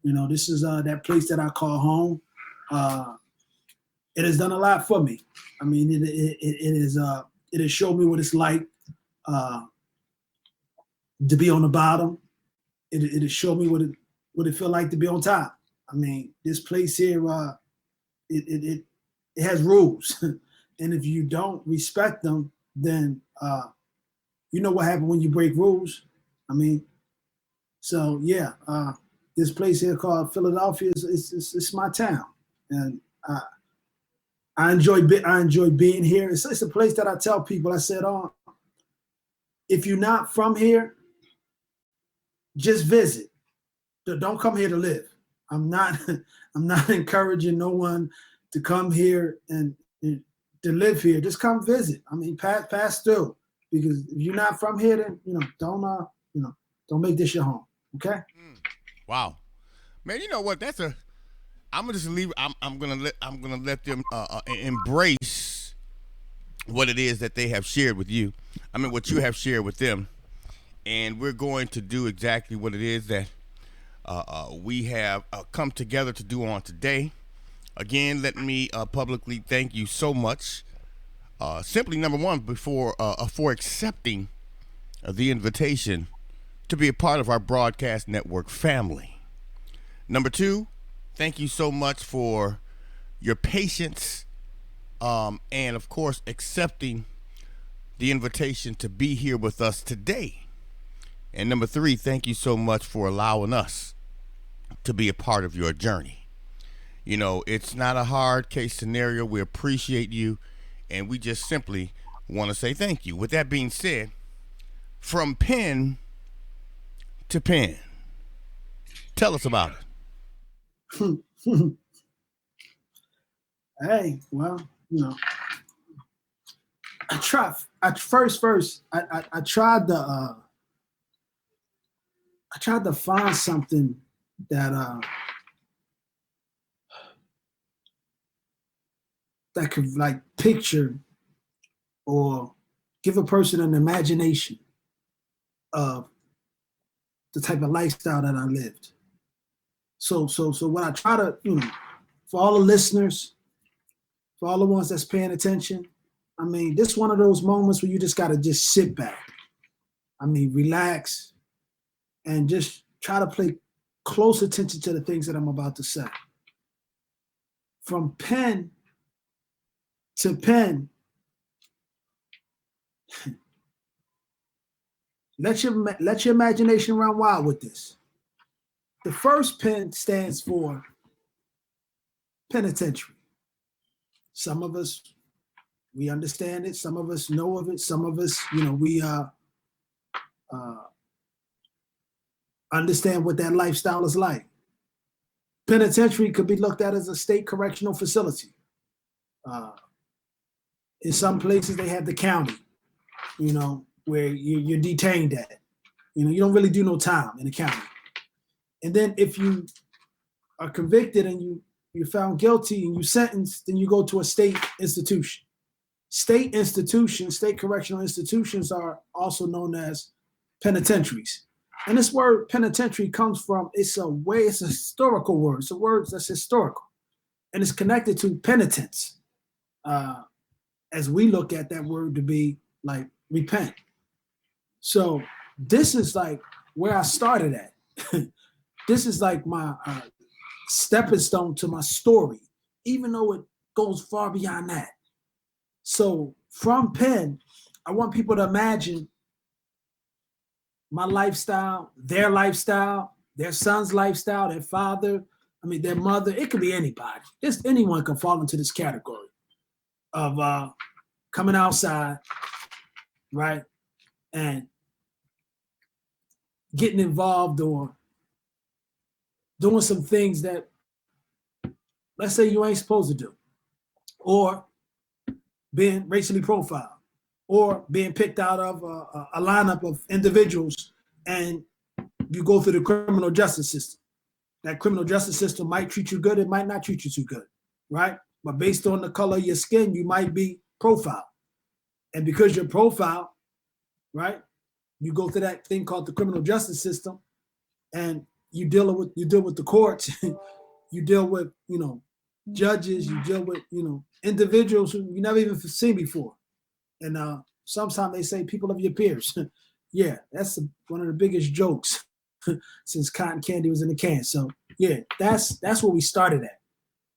You know, this is that place that I call home. It has done a lot for me. I mean, it has showed me what it's like uh, to be on the bottom. It has showed me what it feel like to be on top. I mean, this place here, it, it it it has rules, and if you don't respect them, then you know what happened when you break rules. I mean, so yeah, this place here called Philadelphia it's my town, and I enjoy being here. It's a place that I tell people. I said, oh, if you're not from here, just visit. Don't come here to live. I'm not I'm not encouraging no one to come here and to live here. Just come visit. I mean, pass through, because if you're not from here, then don't make this your home. Okay. Wow, man. You know what? I'm gonna just leave. I'm gonna let them embrace what it is that they have shared with you. I mean, what you have shared with them, and we're going to do exactly what it is that we have come together to do on today. Again, let me publicly thank you so much. Simply, number one, before for accepting the invitation to be a part of our broadcast network family. Number two, thank you so much for your patience, and of course, accepting the invitation to be here with us today. And number three, thank you so much for allowing us to be a part of your journey. You know, it's not a hard case scenario. We appreciate you, and we just simply want to say thank you. With that being said, from pen to pen, tell us about it. Hey, well, I tried. I first. I tried to find something that could like picture or give a person an imagination of the type of lifestyle that I lived. So what I try to, for all the listeners, for all the ones that's paying attention, I mean, this is one of those moments where you just gotta just sit back. I mean, relax and just try to pay close attention to the things that I'm about to say. From pen to pen, let your imagination run wild with this. The first pen stands for penitentiary. Some of us, we understand it. Some of us know of it. Some of us, we understand what that lifestyle is like. Penitentiary could be looked at as a state correctional facility. In some places, they have the county, where you're detained at. You don't really do no time in the county. And then if you are convicted and you're found guilty and you sentenced, then you go to a state institution. State institutions, state correctional institutions are also known as penitentiaries. And this word penitentiary comes from, it's a historical word. It's a word that's historical. And it's connected to penitence. As we look at that word to be like repent. So this is like where I started at. This is like my stepping stone to my story, even though it goes far beyond that. So from pen, I want people to imagine my lifestyle, their son's lifestyle, their father, their mother. It could be anybody. Just anyone can fall into this category of coming outside, right? And getting involved or doing some things that, let's say, you ain't supposed to do, or being racially profiled, or being picked out of a lineup of individuals, and you go through the criminal justice system. That criminal justice system might treat you good, it might not treat you too good, right? But based on the color of your skin, you might be profiled. And because you're profiled, right, you go through that thing called the criminal justice system, and you deal with the courts, you deal with judges, you deal with individuals who you never even seen before, and sometimes they say people of your peers. Yeah, that's one of the biggest jokes since cotton candy was in the can. So yeah, that's where we started at,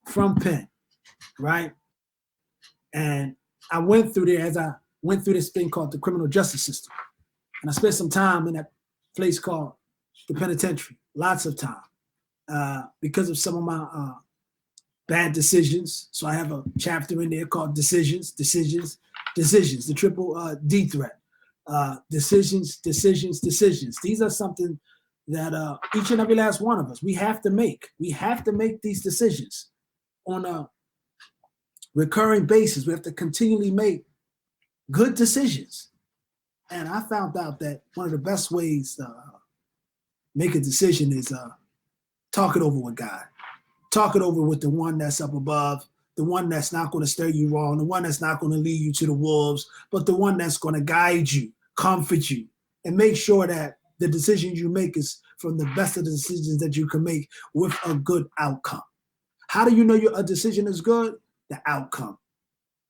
from Penn, right? And I went through there as I went through this thing called the criminal justice system, and I spent some time in that place called the penitentiary, lots of time, because of some of my bad decisions. So I have a chapter in there called decisions, the triple D threat. Decisions. These are something that each and every last one of us, we have to make. We have to make these decisions on a recurring basis. We have to continually make good decisions. And I found out that one of the best ways to make a decision is talk it over with God. Talk it over with the one that's up above, the one that's not going to steer you wrong, the one that's not going to lead you to the wolves, but the one that's going to guide you, comfort you, and make sure that the decisions you make is from the best of the decisions that you can make with a good outcome. How do you know a decision is good? The outcome,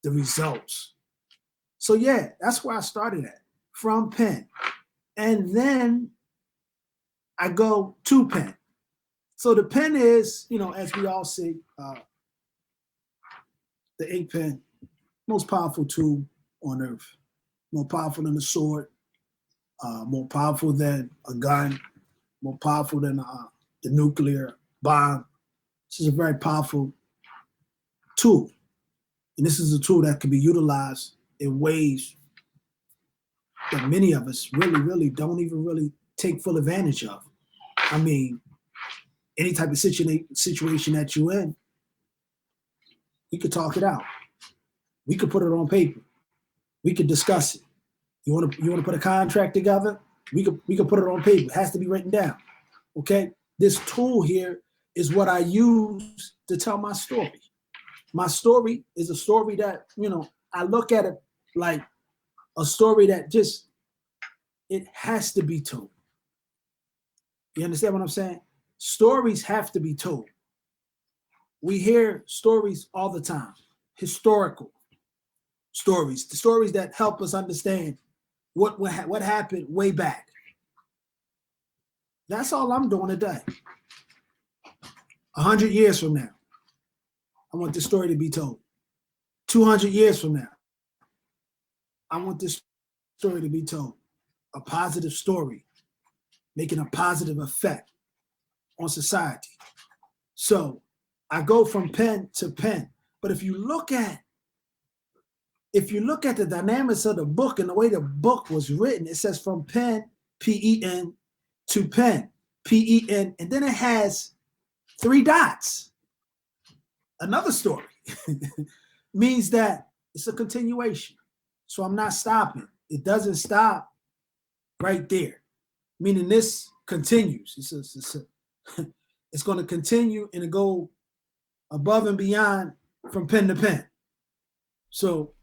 the results. So yeah, that's where I started at, from Penn. And then I go to Penn. So the pen is, as we all say, the ink pen, most powerful tool on earth, more powerful than a sword, more powerful than a gun, more powerful than the nuclear bomb. This is a very powerful tool. And this is a tool that can be utilized in ways that many of us really don't even really take full advantage of. I mean, any type of situation that you're in, we could talk it out. We could put it on paper. We could discuss it. You want to put a contract together? We could put it on paper. It has to be written down. Okay? This tool here is what I use to tell my story. My story is a story that, I look at it like a story that just, it has to be told. You understand what I'm saying? Stories have to be told. We hear stories all the time, historical stories, the stories that help us understand what happened way back. That's all I'm doing today. 100 years from now, I want this story to be told. 200 years from now, I want this story to be told. A positive story, making a positive effect on society. So I go from pen to pen. But if you look at the dynamics of the book and the way the book was written, it says from pen, P-E-N, to pen, P-E-N, and then it has 3 dots. Another story. Means that it's a continuation. So I'm not stopping. It doesn't stop right there. Meaning this continues. It's going to continue and go above and beyond from pen to pen. So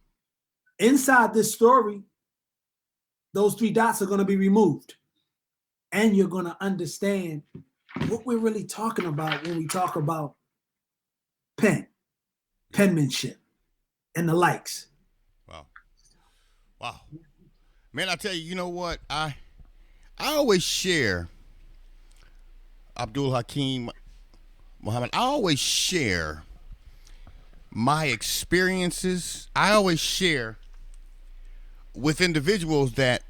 inside this story, those 3 dots are going to be removed. And you're going to understand what we're really talking about when we talk about penmanship, and the likes. Wow. Man, I tell you, you know what? I always share, Abdul Hakim Muhammad, I always share my experiences. I always share with individuals that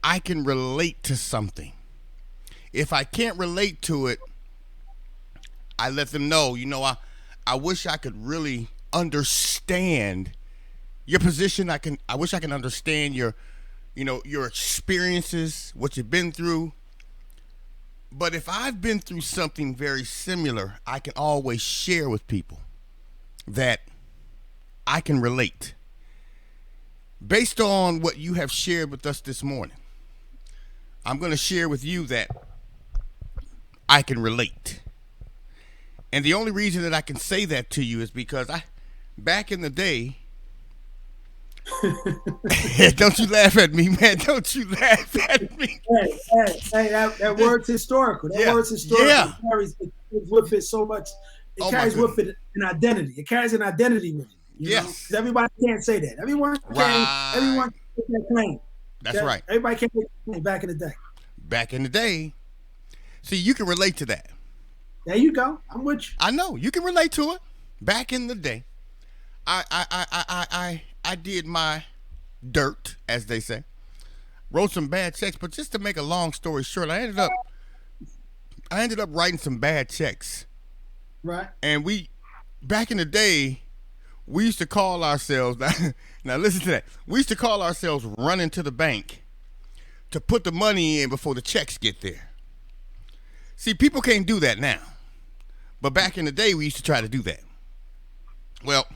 I can relate to something. If I can't relate to it, I let them know, I wish I could really understand your position. I wish I can understand your experiences, what you've been through. But if I've been through something very similar, I can always share with people that I can relate. Based on what you have shared with us this morning, I'm going to share with you that I can relate. And the only reason that I can say that to you is because back in the day, Don't you laugh at me, man. Don't you laugh at me. Hey, that word's historical. That Yeah. word's historical. Yeah. It carries with it so much. It Oh, my carries with goodness. it an identity. It carries an identity with it. You know, Yes. because everybody can't say that. Everyone can't. Right. Everyone can make that claim. That's Okay? right. Everybody can't make that claim back in the day. Back in the day. See, you can relate to that. There you go. I'm with you. I know. You can relate to it. Back in the day. I did my dirt, as they say. Wrote some bad checks, but just to make a long story short, I ended up writing some bad checks. Right. And back in the day, we used to call ourselves, now listen to that. We used to call ourselves running to the bank to put the money in before the checks get there. See, people can't do that now. But back in the day, we used to try to do that. Well,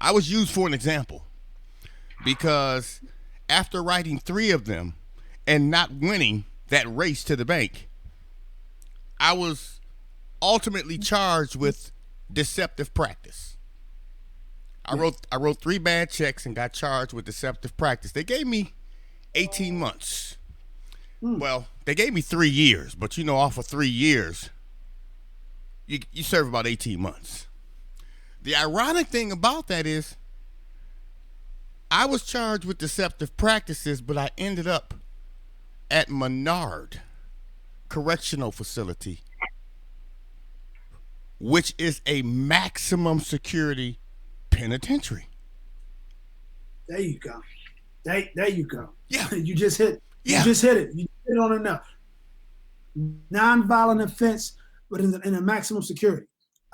I was used for an example because after writing 3 of them and not winning that race to the bank, I was ultimately charged with deceptive practice. I wrote 3 bad checks and got charged with deceptive practice. They gave me 18 months. Well, they gave me 3 years, but you know, off of 3 years, you serve about 18 months. The ironic thing about that is I was charged with deceptive practices, but I ended up at Menard Correctional Facility, which is a maximum security penitentiary. There you go. There you go. Yeah. You just hit. Yeah. You just hit it. You hit it on enough. Non-violent offense, but in a maximum security.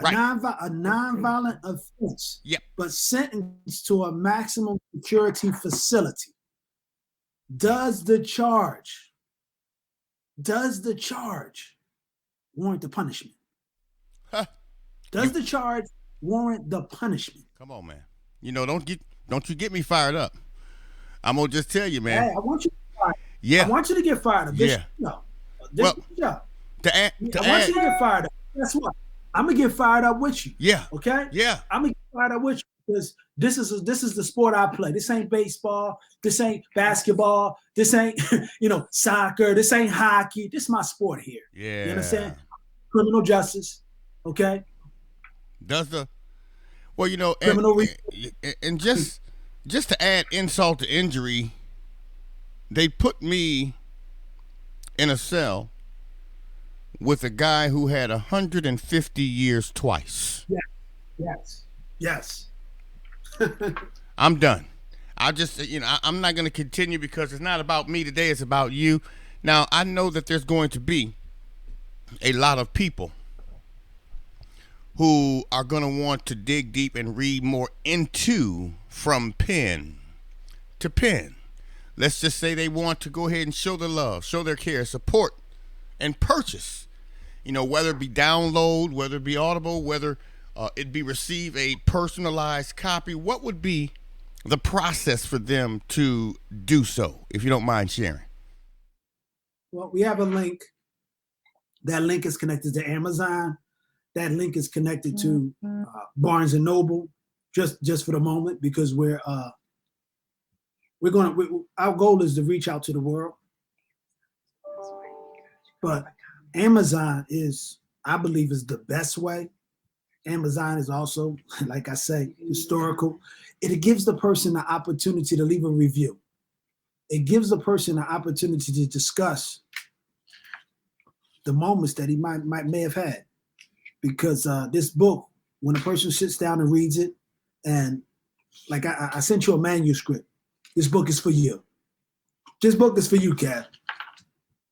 Right. A non-violent offense, Yep. but sentenced to a maximum security facility. Does the charge warrant the punishment? Huh. Does the charge warrant the punishment? Come on, man. You know, don't you get me fired up. I'm gonna just tell you, man. Hey, I want you to get fired. Yeah. I want you to get fired up. Yeah. No. Well, I to want you to get fired up. Guess what? I'm gonna get fired up with you. Yeah. Okay. Yeah. I'm gonna get fired up with you because this is the sport I play. This ain't baseball. This ain't basketball. This ain't soccer. This ain't hockey. This is my sport here. Yeah. You understand? Criminal justice. Okay. Criminal and just to add insult to injury, they put me in a cell with a guy who had 150 years twice. Yes. I'm done. I'm not going to continue because it's not about me today. It's about you. Now, I know that there's going to be a lot of people who are going to want to dig deep and read more into from pen to pen. Let's just say they want to go ahead and show their love, show their care, support, and purchase. Whether it be download, whether it be audible, whether it be receive a personalized copy, what would be the process for them to do so, if you don't mind sharing? Well, we have a link. That link is connected to Amazon. That link is connected to Barnes and Noble, just for the moment, because our goal is to reach out to the world. But Amazon I believe, is the best way. Amazon is also, like I say, historical. It gives the person the opportunity to leave a review. It gives the person the opportunity to discuss the moments that he may have had. Because this book, when a person sits down and reads it, and like I sent you a manuscript, this book is for you. This book is for you, Kev.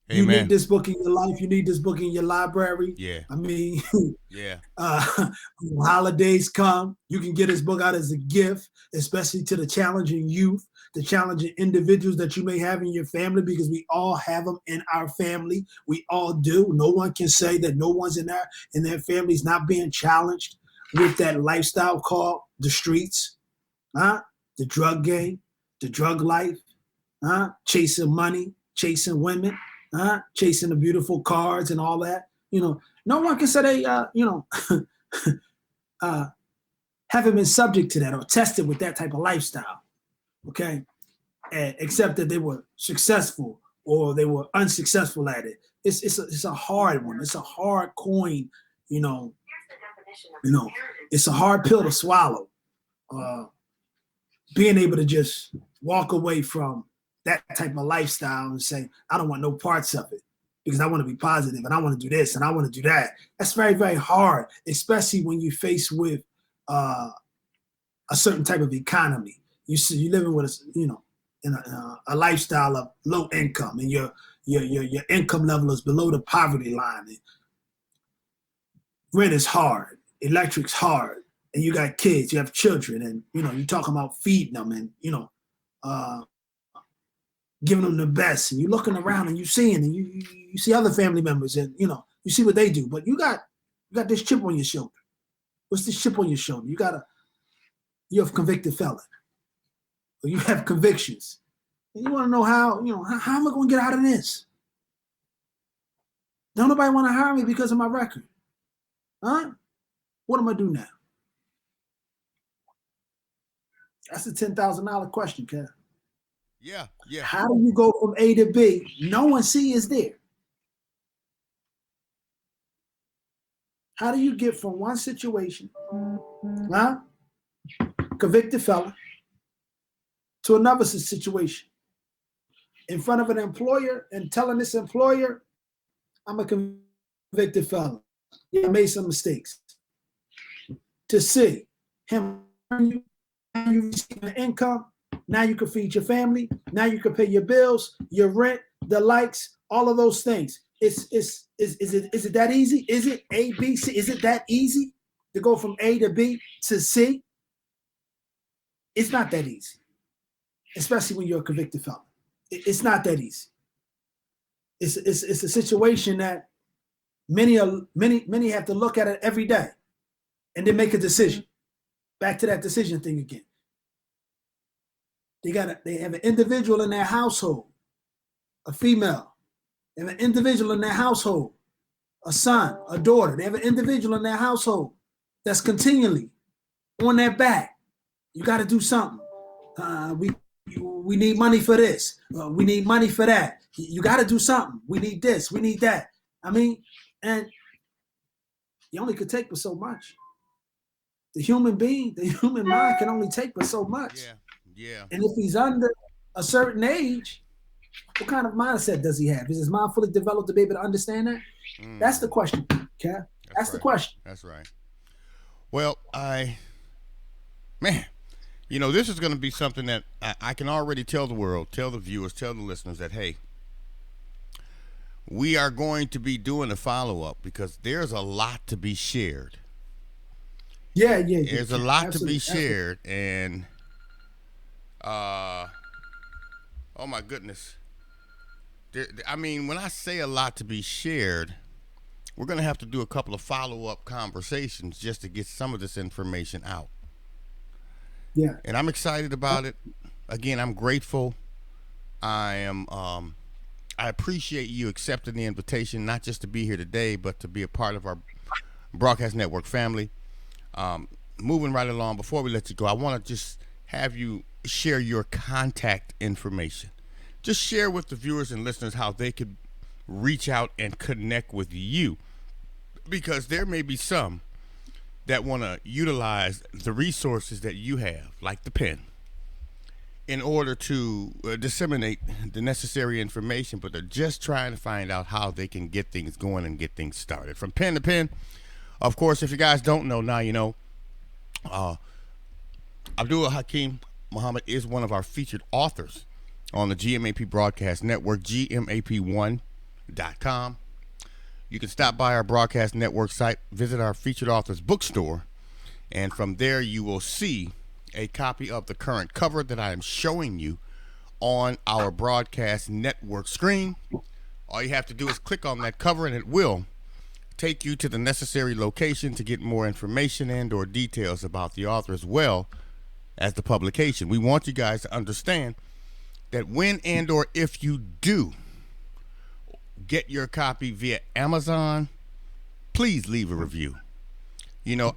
You Amen. need this book in your life. You need this book in your library. Yeah. I mean, yeah. When holidays come, you can get this book out as a gift, especially to the challenging youth, the challenging individuals that you may have in your family, because we all have them in our family. We all do. No one can say that no one's in their family is not being challenged with that lifestyle called the streets, the drug game, the drug life, chasing money, chasing women. Chasing the beautiful cars and all that. No one can say they, haven't been subject to that or tested with that type of lifestyle. okay, and except that they were successful or they were unsuccessful at it. It's a hard one. It's a hard coin, you know. You know, it's a hard pill to swallow. Uh, Being able to just walk away from that type of lifestyle and say, I don't want no parts of it because I want to be positive and I want to do this and I want to do that. That's very, very hard, especially when you're faced with a certain type of economy. You're living with in a lifestyle of low income, and your income level is below the poverty line. And rent is hard, electric's hard, and you got kids, you have children, and you're talking about feeding them and giving them the best, and you're looking around and you're seeing, and you see other family members, and you see what they do, but you got this chip on your shoulder. What's this chip on your shoulder? You're a convicted felon, or you have convictions, and you want to know how am I going to get out of this? Don't nobody want to hire me because of my record, huh? What am I do now? That's a $10,000 question, Kev. Yeah. How do you go from A to B? No one C is there. How do you get from one situation, huh? Convicted felon, to another situation in front of an employer and telling this employer, I'm a convicted felon. I made some mistakes. To see him, you receive an income. Now you can feed your family. Now you can pay your bills, your rent, the likes, all of those things. Is it that easy? Is it A, B, C? Is it that easy to go from A to B to C? It's not that easy, especially when you're a convicted felon. It's not that easy. It's a situation that many have to look at it every day and then make a decision. Back to that decision thing again. They have an individual in their household, a female. They have an individual in their household, a son, a daughter. They have an individual in their household that's continually on their back. You got to do something. We need money for this. We need money for that. You got to do something. We need this. We need that. I mean, and you only could take but so much. The human being, the human mind can only take but so much. Yeah. And if he's under a certain age, what kind of mindset does he have? Is his mind fully developed to be able to understand that? That's the question, Kev. That's the question. That's right. Well, this is going to be something that I can already tell the world, tell the viewers, tell the listeners that, hey, we are going to be doing a follow-up because there's a lot to be shared. Yeah. There's a lot to be shared, and oh my goodness. When I say a lot to be shared, we're going to have to do a couple of follow-up conversations just to get some of this information out. Yeah. And I'm excited about it. Again, I'm grateful. I appreciate you accepting the invitation, not just to be here today, but to be a part of our broadcast network family. Moving right along, before we let you go, I want to just have you share your contact information. Just share with the viewers and listeners how they could reach out and connect with you, because there may be some that want to utilize the resources that you have, like the pen, in order to disseminate the necessary information, but they're just trying to find out how they can get things going and get things started. From pen to pen, of course, if you guys don't know, now you know. Abdul Hakim Muhammad is one of our featured authors on the GMAP Broadcast Network, GMAP1.com. You can stop by our broadcast network site, visit our featured authors bookstore, and from there you will see a copy of the current cover that I am showing you on our broadcast network screen. All you have to do is click on that cover and it will take you to the necessary location to get more information and or details about the author as well as the publication. We want you guys to understand that when and or if you do get your copy via Amazon, please leave a review.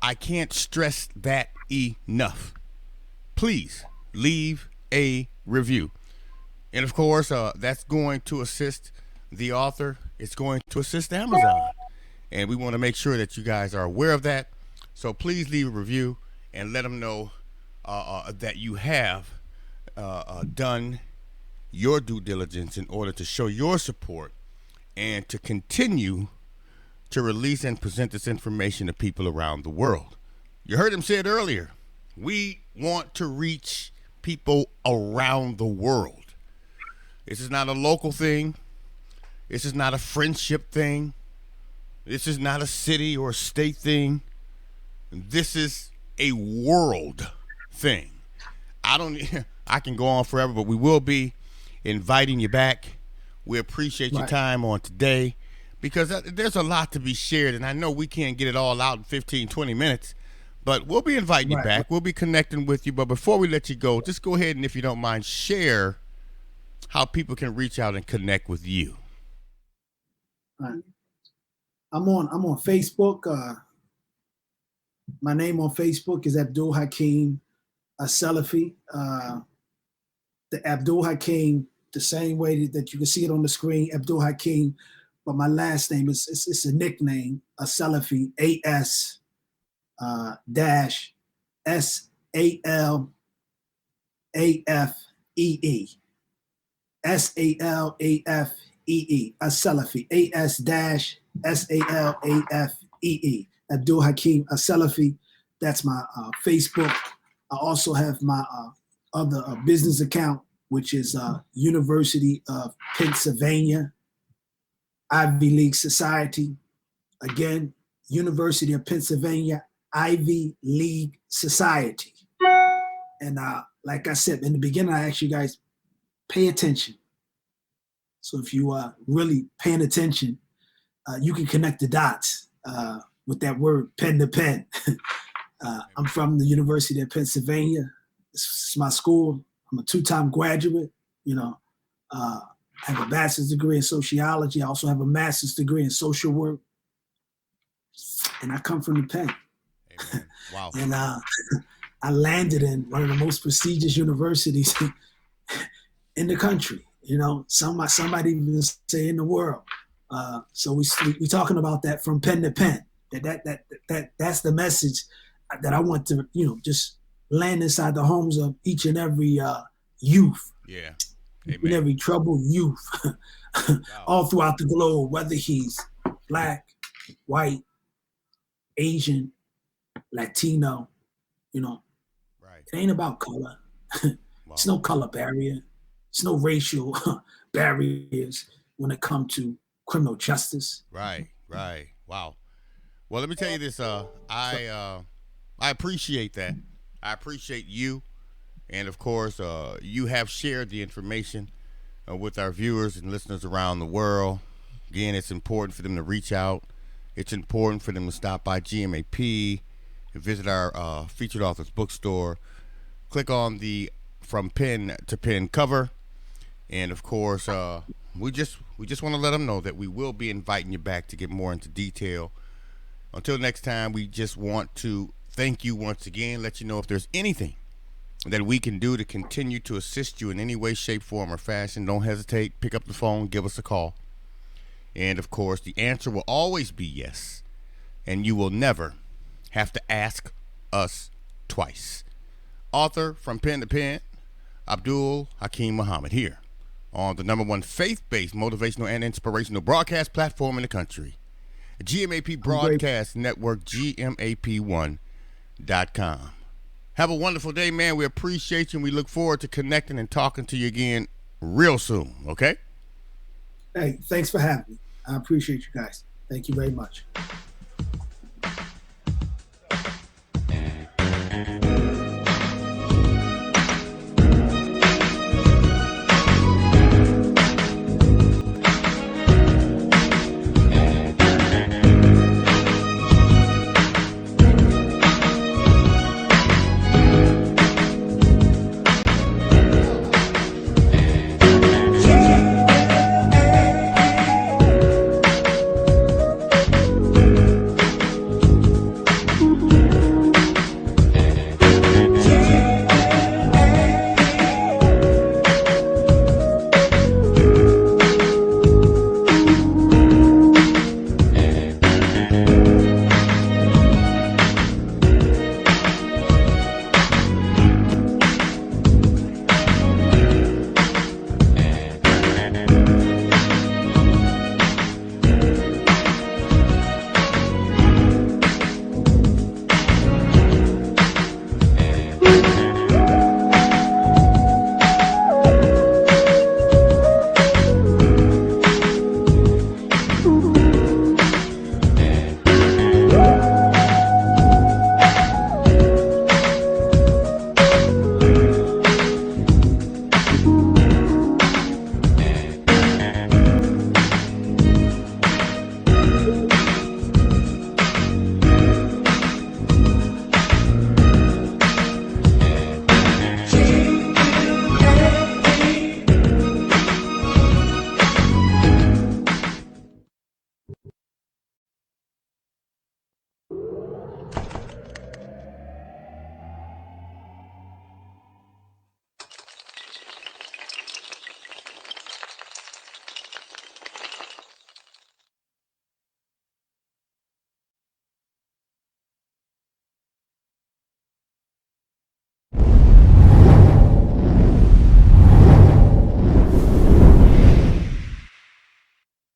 I can't stress that enough. Please leave a review. And of course, that's going to assist the author. It's going to assist Amazon. And we want to make sure that you guys are aware of that. So please leave a review and let them know that you have done your due diligence in order to show your support and to continue to release and present this information to people around the world. You heard him say it earlier. We want to reach people around the world. This is not a local thing. This is not a friendship thing. This is not a city or a state thing. This is a world thing. I can go on forever, but we will be inviting you back. We appreciate your time on today because there's a lot to be shared, and I know we can't get it all out in 15, 20 minutes, but we'll be inviting you back. We'll be connecting with you, but before we let you go, just go ahead and, if you don't mind, share how people can reach out and connect with you. I'm on Facebook. My name on Facebook is Abdul Hakim Salafi. The Abdul Hakim, the same way that you can see it on the screen, Abdul Hakim, but my last name is it's a nickname, Salafi, AS dash SALAFEE. SALAFEE, Salafi, AS dash SALAFEE, Abdul Hakim Salafi. That's my Facebook. I also have my other business account, which is University of Pennsylvania Ivy League Society. Again, University of Pennsylvania Ivy League Society. And like I said in the beginning, I asked you guys, pay attention. So if you are really paying attention, you can connect the dots with that word, pen to pen. I'm from the University of Pennsylvania. It's my school. I'm a 2-time graduate. I have a bachelor's degree in sociology. I also have a master's degree in social work. And I come from the pen. Amen. Wow. And I landed in one of the most prestigious universities in the country. Somebody even say in the world. So we talking about that from pen to pen. That's the message that I want to just land inside the homes of each and every youth. Yeah. Each and every troubled youth, all throughout the globe, whether he's black, white, Asian, Latino. Right. It ain't about color. It's no color barrier. It's no racial barriers when it comes to criminal justice. Right. Wow. Well, let me tell you this. I appreciate that. I appreciate you, and of course, you have shared the information with our viewers and listeners around the world. Again, it's important for them to reach out. It's important for them to stop by GMAP, visit our featured authors bookstore, click on the From Pen to Pen cover. And of course, we just want to let them know that we will be inviting you back to get more into detail. Until next time, we just want to thank you once again, let you know if there's anything that we can do to continue to assist you in any way, shape, form, or fashion. Don't hesitate. Pick up the phone, give us a call. And of course, the answer will always be yes. And you will never have to ask us twice. Author From Pen to Pen, Abdul Hakim Muhammad, here on the #1 faith-based motivational and inspirational broadcast platform in the country, GMAP Broadcast Network, GMAP1.com. Have a wonderful day, man. We appreciate you, and we look forward to connecting and talking to you again real soon, okay? Hey, thanks for having me. I appreciate you guys. Thank you very much.